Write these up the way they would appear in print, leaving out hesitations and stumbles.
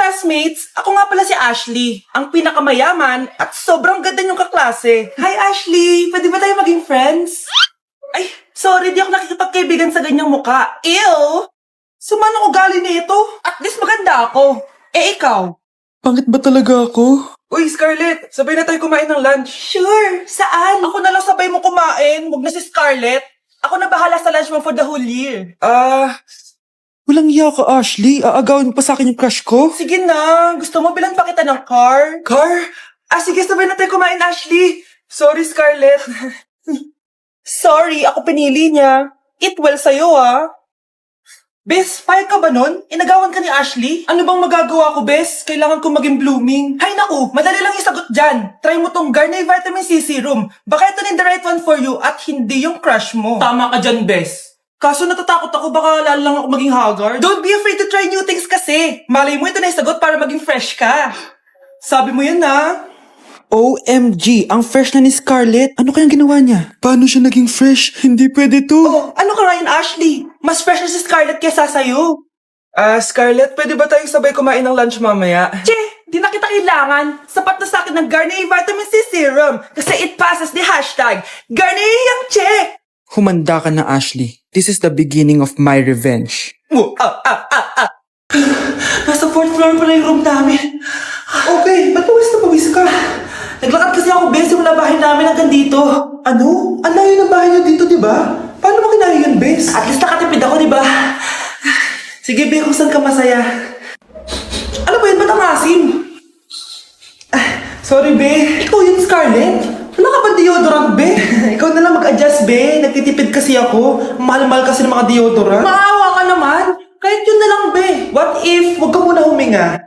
classmates! Ako nga pala si Ashley, ang pinakamayaman at sobrang ganda niyong kaklase. Hi Ashley! Pwede ba tayo maging friends? Ay, sorry, di ako nakikipagkaibigan sa ganyang muka. Ew! Sumanong ugali nito. At least maganda ako. Eh ikaw? Pangit ba talaga ako? Uy, Scarlett! Sabay na tayo kumain ng lunch. Sure! Saan? Ako na lang sabay mo kumain. Huwag na si Scarlett. Ako na bahala sa lunch mo for the whole year. Walang iya ka, Ashley. Aagawin mo pa sa akin yung crush ko? Sige na. Gusto mo bilan pa kita ng car? Car? Sige, sabay na tayo kumain, Ashley. Sorry, Scarlett. Sorry, ako pinili niya. Eat well sa'yo, ah. Bes, payag ka ba nun? Inagawan ka ni Ashley? Ano bang magagawa ko, Bes? Kailangan ko maging blooming. Hay naku, madali lang isagot dyan. Try mo tong Garnier Vitamin C Serum. Baka ito na yung the right one for you at hindi yung crush mo. Tama ka dyan, Bes. Kaso natatakot ako baka lalo lang ako maging haggard. Don't be afraid to try new things kasi. Malay mo ito na isagot para maging fresh ka. Sabi mo yun na. OMG, ang fresh na ni Scarlett. Ano kayang ginawa niya? Paano siya naging fresh? Hindi pwede to. Oh, ano ka Ryan Ashley? Mas fresh na si Scarlett kesa sa'yo. Scarlett, pwede ba tayong sabay kumain ng lunch mamaya? Che, di na kita kailangan. Sapat na sa akin ng Garnier Vitamin C Serum kasi it passes the hashtag Garnier yang che. Humanda ka na, Ashley. This is the beginning of my revenge. Nasa 4th floor pala yung room namin. Okay, ba't pawis na pawis ka? Naglakad kasi ako, Bes, yung bahay namin hanggang dito. Ano? Ang layo ng bahay niyo dito, di ba? Paano mo kinaya yun, Bes? At least nakatipid ako, di ba? Sige, Be, kung saan ka masaya. Ano ba yun? Ba't ang asim? Sorry, Be. Ikaw yun, Scarlett? Wala ka ba deodorant, Be? Ikaw na lang mag-adjust, Be. Nagtitipid kasi ako. Mahal-mahal kasi ng mga deodorant. Maawa ka naman. Kahit yun na lang, Be. What if, wag ka muna huminga?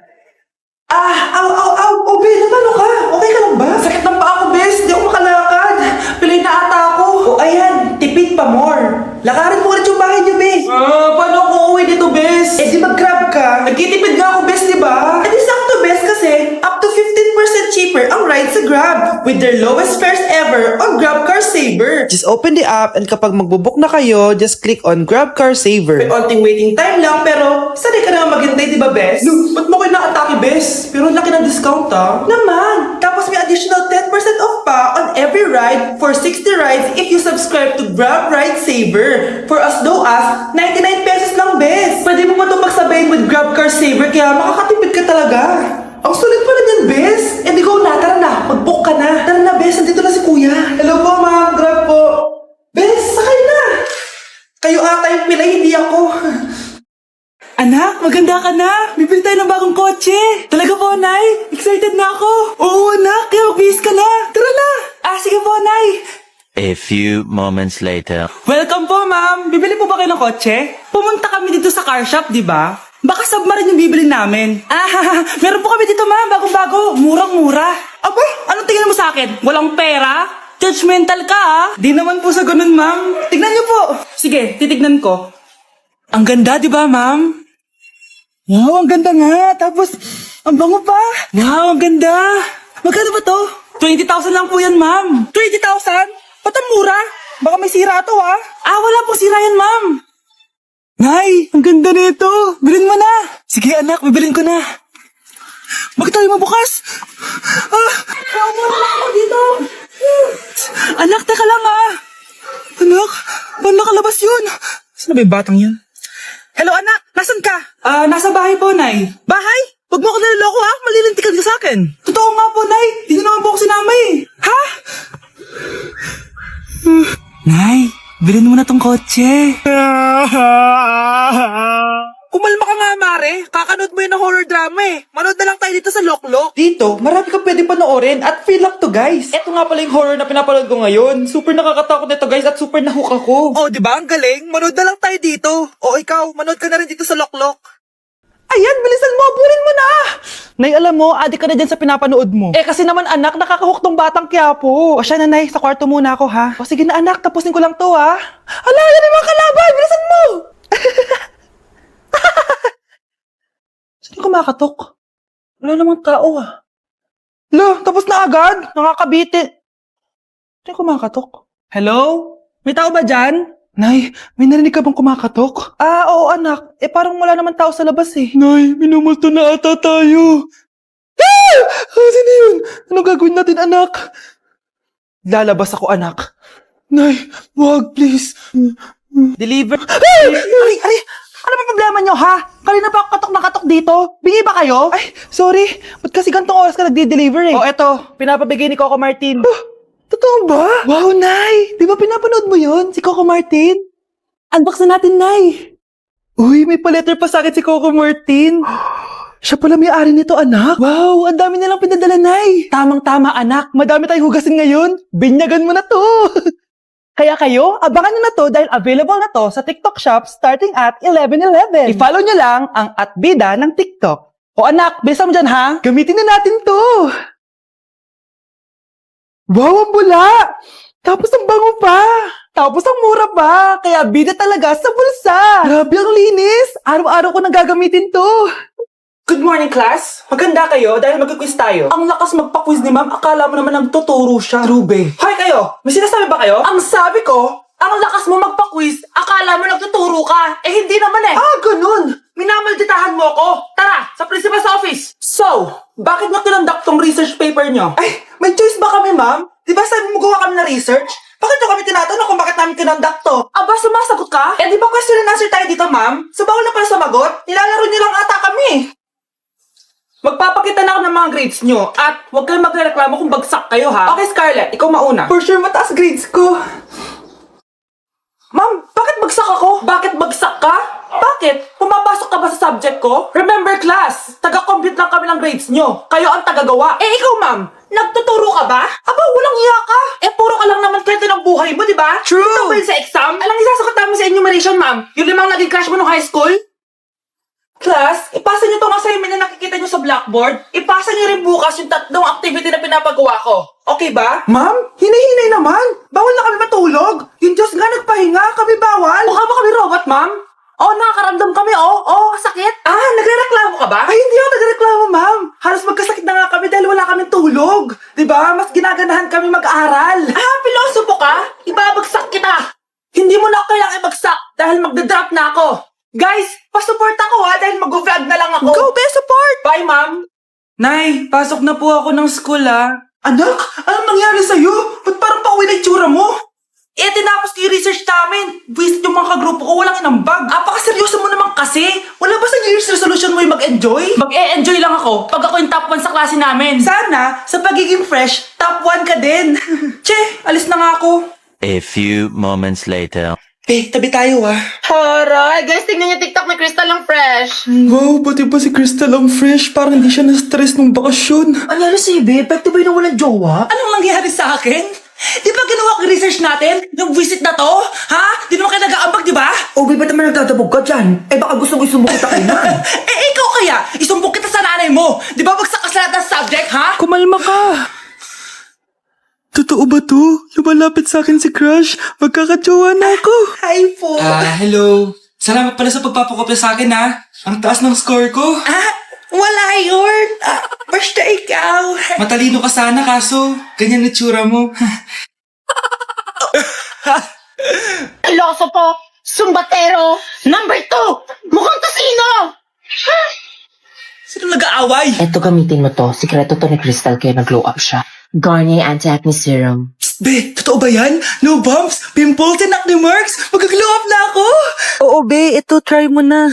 Oh, Be, paano ka? Okay ka lang ba? Sakit ng paa ko, Bes. Di ako makalakad. Pilay na ata ako. O, ayan. Tipid pa more. Lakarin mo ulit yung bahay niyo, Bes. Paano ako uuwi dito, Bes? Eh, di mag-grab ka. Nagtitipid nga ako, Bes, di ba? Eh, di sakto, Bes, kasi up to 15% cheaper ang ride sa Grab with their lowest fares ever on Grab Car Saver. Just open the app and kapag magbubook na kayo, just click on Grab Car Saver. May onting waiting time lang, pero sanay ka na maghintay, di ba, Bes? No, ba't mo kayo nakatake, Bes? Pero ang laki ng discount, ah. Naman! Tapos may additional 10% off pa on every ride for 60 rides if you subscribe to Grab Ride Saver for as low as 99 pesos lang, Bes. Pwede mo pa itong magsabayin with Grab Car Saver kaya makakatipid ka talaga. Ang sulit pala niyan, Bes. Eh, di go na. Tara na. Mag-book ka na. Tara na, Bes. Nandito na si Kuya. Hello po, ma'am. Grab po. Bes, sakay na. Kayo ata yung pilay, hindi ako. Anak, maganda ka na. Bibili tayo ng bagong kotse. Talaga po, Nay. Excited na ako. Oo, anak. Kaya magbihis ka na. Tara na. Sige po, Nay. A few moments later. Welcome po, ma'am. Bibili po ba kayo ng kotse? Pumunta kami dito sa car shop, di ba? Baka submarine yung bibili namin. Meron po kami dito, ma'am. Bagong-bago. Murang-mura. Aba, anong tingin mo sa akin? Walang pera? Judgmental ka, ah. Di naman po sa ganun, ma'am. Tignan niyo po. Sige, titignan ko. Ang ganda, di ba, ma'am? Wow, ang ganda nga. Tapos, ang bango pa. Wow, ang ganda. Magkano ba to? 20,000 lang po yan, ma'am. 20,000? Ba't ang mura? Baka may sira to, ah. Wala pong sira yan, ma'am. Nay, ang ganda nito. Bilhin mo na. Sige, anak, bibilin ko na. Bakit tayo mabukas? Muna lang ako dito. Anak, teka lang, ah. Anak, paano nakalabas yun? Saan ba yung batang yun? Hello, anak. Nasaan ka? Nasa bahay po, Nay. Bahay? Huwag mo ako naliloko, ha? Malilintikan ka sa akin. Totoo nga po, Nay. Di nyo naman po ako sinama, eh. Ha? Nay, bilhin mo na tong kotse. Kumalma ka nga, Mare. Kakanood mo yun ng horror drama, eh. Manood na lang tayo dito sa Loklok. Dito, marami kang pwede panoorin at feel up to, guys. Eto nga pala yung horror na pinapanood ko ngayon. Super nakakatakot nito, guys, at super nahook ako. Oh, di ba? Ang galing. Manood na lang tayo dito. O ikaw, manood ka na rin dito sa Loklok. Ayan, bilisan mo. Burin mo na. Nay, alam mo, adik ka na dyan sa pinapanood mo. Eh, kasi naman, anak, nakakahook tong batang Quiapo. O siya na, Nay, sa kwarto muna ako, ha? O sige na, anak, tapusin ko lang to, ha? Ala, yan yung mga kalaban. Bilisan mo. Saan yung kumakatok? Wala namang tao, ah. Lo, tapos na agad. Nakakabiti. Saan yung kumakatok? Hello? May tao ba dyan? Nay, may narinig ka bang kumakatok? Oo anak. Parang wala naman tao sa labas eh. Nay, minumulto na ata tayo. Ah! Sino yun? Anong gagawin natin anak? Lalabas ako anak. Nay, wag please. Deliver. Ay! Ano ba problema nyo, ha? Kanina pa ako katok na katok dito. Bingi ba kayo? Ay, sorry. Ba't kasi gantong oras ka nagde-deliver eh? Eto. Pinapabigay ni Coco Martin. Totoo ba? Wow, Nay! Di ba pinapanood mo yun? Si Coco Martin? Unbox na natin, Nay! Uy, may pa-letter pa sa akin si Coco Martin. Siya pala may-ari nito, anak. Wow, ang dami nilang pinadala, Nay. Tamang-tama, anak. Madami tayong hugasin ngayon. Binyagan mo na to. Kaya kayo, abangan nyo na to dahil available na to sa TikTok Shop starting at 11:11. I-follow nyo lang ang @bida ng TikTok. O anak, bilisan mo dyan ha. Gamitin na natin to. Wow, ang bula! Tapos ang bango pa! Tapos ang mura pa! Kaya bida talaga sa bulsa! Grabe ang linis! Araw-araw ko nang gagamitin to! Good morning, class! Maganda kayo dahil mag-quiz tayo. Ang lakas magpa-quiz ni ma'am, akala mo naman nagtuturo siya. Trube. Hoy kayo! May sinasabi ba kayo? Ang sabi ko, ang lakas mo magpa-quiz, akala mo nagtuturo ka. Hindi naman eh. Ganun! Minamalditahan mo ako. Tara, sa principal's office. So, bakit mo kinonduct tong research paper nyo? Ay, may choice ba kami, ma'am? Di ba sabi mo gawa kami na research? Bakit nyo kami tinatanong kung bakit namin kinonduct to? Aba, sumasagot ka? Di ba question and answer tayo dito, ma'am? So, bawal na pala sumagot? Nilalaro nyo lang ata kami. Magpapakita na ako ng mga grades nyo at huwag kayong magreklamo kung bagsak kayo, ha? Okay, Scarlett, ikaw mauna. For sure, mataas grades ko. Ma'am, bakit bagsak ako? Bakit bagsak ka? Bakit? Pumapasok ka ba sa subject ko? Remember class, taga-compute lang kami ng grades nyo. Kayo ang tagagawa. Ikaw ma'am, nagtuturo ka ba? Aba, walang iya ka. Puro ka lang naman kwento ng buhay mo, di ba? True. Ito ba yun sa exam? Alang isasagot namin sa enumeration, ma'am. Yung 5 naging crush mo nung high school? Class, ipasa niyo tong assignment na nakikita niyo sa blackboard. Ipasa niyo rin bukas yung 3 activity na pinapagawa ko. Okay ba? Ma'am, hinahinay naman. Bawal na kami matulog. Yung Diyos nga nagpahinga, kami bawal. Mukha ba kami robot, ma'am? Nakakaramdam kami, sakit. Nagrereklamo ka ba? Ay, hindi ako nagrereklamo, ma'am. Halos magkasakit na nga kami dahil wala kaming tulog. Diba? Mas ginaganahan kami mag-aral. Pilosopo ka? Ibabagsak kita. Hindi mo na ako kailangan ibagsak dahil magda-drop na ako. Guys, pa-support ako dahil mag-vlog na lang ako. Go, support! Bye, ma'am. Nay, pasok na po ako ng school Anak, anong nangyari sa'yo? Ba't parang pauwi na itsura mo? Tinapos ko yung research namin. Visit yung mga kagrupo ko, walang inambag. Apaka-seryoso mo naman kasi. Wala ba sa New Year's resolution mo yung mag-enjoy? Mag-e-enjoy lang ako pag ako yung top 1 sa klase namin. Sana, sa pagiging fresh, top 1 ka din. Che, alis na nga ako. A few moments later. Tabi tayo Haray! Guys, tingnan niyo TikTok ni Crystal ang fresh. Wow, pati ba si Crystal ang fresh? Parang hindi siya na-stress nung bakasyon. Anyari si Ibe? Epekto ba yung walang jowa? Anong nangyari sa akin? Di ba ginawa ko research natin? Yung visit na to? Ha? Di naman kayo nag-aambag, di ba? Ba't naman nagtatabog ka dyan? Baka gusto mo isumbong kita kay ma'am. Ikaw kaya? Isumbong kita sa nanay mo. Di ba bagsak ka sa lahat ng subject, ha? Kumalma ka. Totoo ba to? Lumalapit sa akin si Crush. Magkakajowa na ako. Hi po. Hello. Salamat pala sa pagpapakopya sa akin, ha. Ang taas ng score ko. Wala yun. Basta ikaw. Matalino ka sana, kaso ganyan na tsura mo. Loso po! Sumbatero! Number 2! Mukhang tosino! Sino nag-aaway? Eto, gamitin mo to. Sikreto to ni Crystal kaya nag-glow up siya. Garnier Anti-Acne Serum. Be, totoo ba yan? No bumps, pimples, and acne marks? Mag-glow up na ako! Oo, be. Ito, try mo na.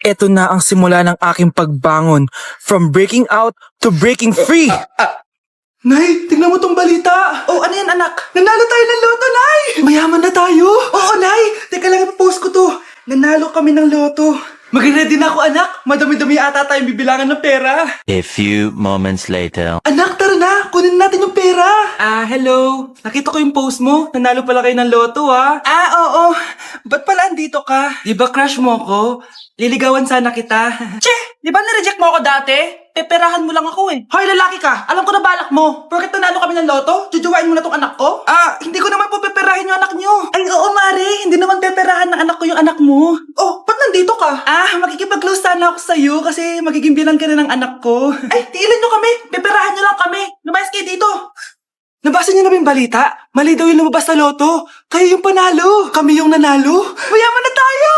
Ito na ang simula ng aking pagbangon. From breaking out to breaking free. Nay, tingnan mo tong balita. Ano yan, anak? Nanalo tayo ng loto, Nay! Mayaman na tayo? Oo, Nay. Teka lang, ipopost ko to. Nanalo kami ng loto. Mag-ready na ako, anak. Madami-dami ata tayong bibilangan ng pera. A few moments later. Anak, tara na. Kunin natin yung pera. Hello. Nakita ko yung post mo. Nanalo pala kayo ng loto, oo. Ba't pala andito ka? Di ba crush mo ko? Liligawan sana kita. Che, di ba na-reject mo ako dati? Peperahan mo lang ako Hoy, lalaki ka. Alam ko na balak mo. Porket nanalo kami ng loto, jujuwain mo na tong anak ko? Hindi ko naman po peperahin yung anak nyo. Ay, oo, Mare. Hindi naman peperahan ng anak ko yung anak mo. Ba't nandito ka? Makikipag-close sana ako sa'yo kasi magiging bilang ka na ng anak ko. Ay, tiilin nyo kami. Peperahan nyo lang kami. Lumayas kayo dito. Nabasa niyo na ba yung balita? Mali daw yung lumabas na loto. Kayo yung panalo. Kami yung nanalo. Mayaman na tayo!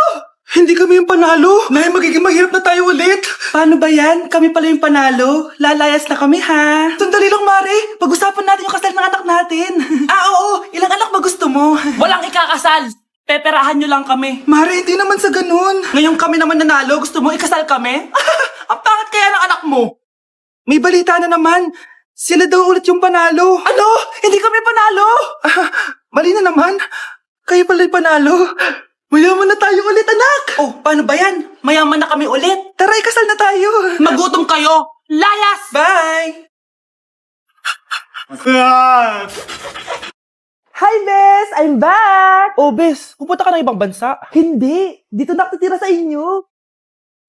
Hindi kami yung panalo. Nay, magiging mahirap na tayo ulit. Paano ba yan? Kami pala yung panalo. Lalayas na kami, ha? Sandali lang, Mare. Pag-usapan natin yung kasal ng anak natin. Oo. Ilang anak ba gusto mo? Walang ikakasal. Peperahan nyo lang kami. Mare, hindi naman sa ganun. Ngayon kami naman nanalo. Gusto mo ikasal kami? Ang pangit kaya ng anak mo. May balita na naman. Sila daw ulit yung panalo. Ano? Hindi kami panalo? Mali na naman. Kayo pala yung panalo. Mayaman na tayo ulit, anak! Oh, paano ba yan? Mayaman na kami ulit. Tara, ikasal na tayo! Magutom kayo. Layas! Bye! Hi, Bes! I'm back! Oh, Bes, pupunta ka ng ibang bansa? Hindi. Dito nakatira sa inyo.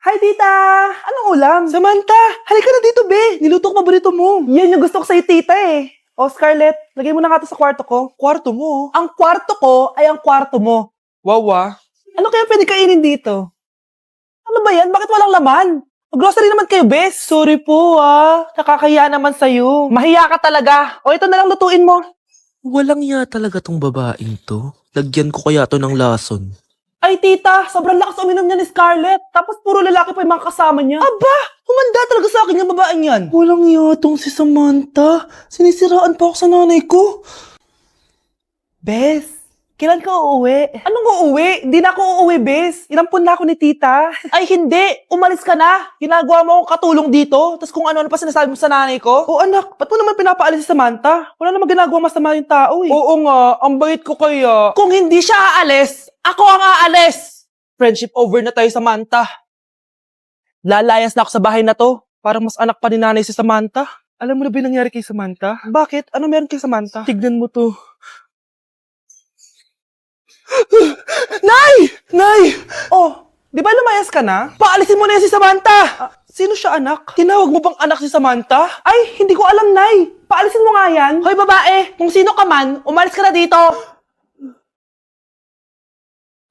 Hi, tita! Anong ulam? Samantha, halika na dito, Be! Niluto ko paborito mo. Yan yung gusto ko sa'yo, tita eh. Oh, Scarlett, lagay mo na nga to sa kwarto ko. Kwarto mo? Ang kwarto ko ay ang kwarto mo. Wawa. Ano kaya pwede kainin dito? Ano ba yan? Bakit walang laman? Mag-grocery naman kayo, Bes. Sorry po, nakakahiya naman sa'yo. Mahiya ka talaga. O ito na lang lutuin mo. Walang ya talaga tong babaeng to. Lagyan ko kaya to ng lason. Ay, tita, sobrang lakas uminom niya ni Scarlett. Tapos puro lalaki pa yung mga kasama niya. Aba, humanda talaga sa akin yung babaeng yan. Walang yatong si Samantha. Sinisiraan pa ako sa nanay ko. Bes, kailan ka uuwi? Anong uuwi? Hindi na ako uuwi, Bes. Inampun na ako ni tita. Ay, hindi. Umalis ka na. Ginagawa mo akong katulong dito. Tapos kung ano-ano pa sinasabi mo sa nanay ko. O anak, ba't mo naman pinapaalis si Samantha? Wala namang ginagawa masama yung tao eh. Oo nga, ang bait ko kaya. Kung hindi siya aalis, ako ang aalis. Friendship over na tayo, Samantha. Lalayas na ako sa bahay na to. Parang mas anak pa ni nanay si Samantha. Alam mo na ba yung nangyari kay Samantha? Bakit? Ano meron kay Samantha? Tignan mo to. Nay! Nay! Oh, di ba lumayas ka na? Paalisin mo na yan si Samantha! Sino siya, anak? Tinawag mo bang anak si Samantha? Ay, hindi ko alam, Nay. Paalisin mo nga yan. Hoy, babae, kung sino ka man, umalis ka na dito.